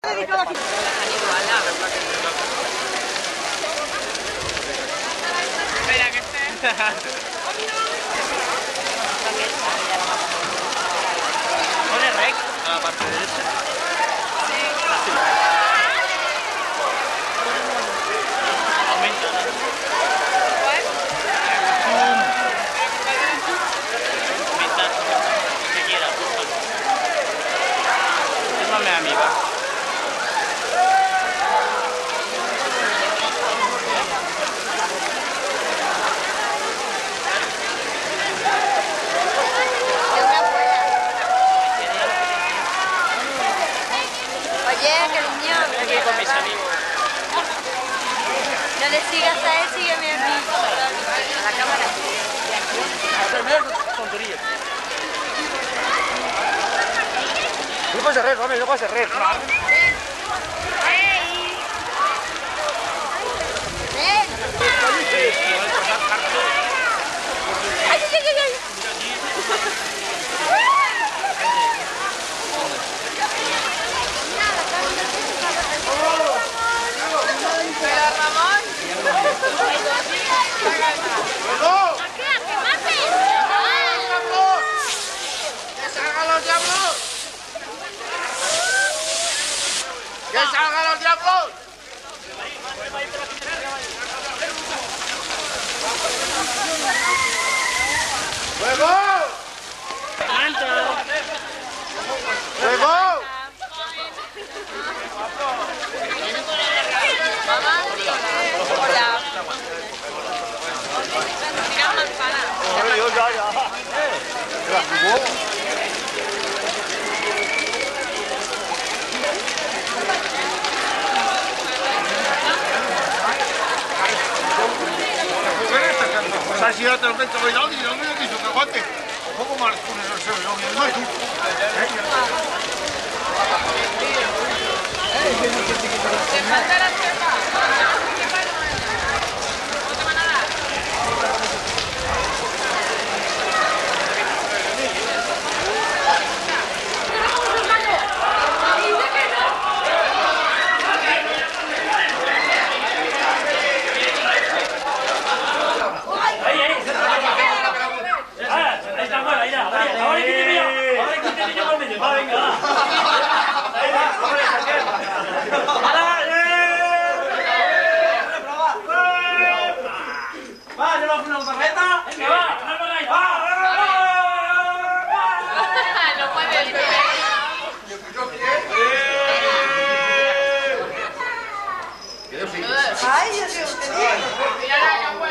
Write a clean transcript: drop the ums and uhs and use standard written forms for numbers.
Espera que esté. ¿Pone rec a la parte derecha? Sí. Así. Aumenta. ¿Cuál? Aumenta. Lo que quieras, búscalo. Llámame a mí, va. Oye, cariño, Estoy con mis amigos. no le sigas a él, sígueme a mí. A la cámara. Tonterías. No puedes res, home, no puedes res. ¡Que salgan los diablos! ¡Fuego! ¡Fuego! Hola. Mira manzana. S'ha girat el vent cap allà i no m'he dit que aguante. Un poco más con el seu lloc i el noi. ¿Te falta la cepa? ¿No te van a dar? No puedes beber. Ay, Dios mío, Mira la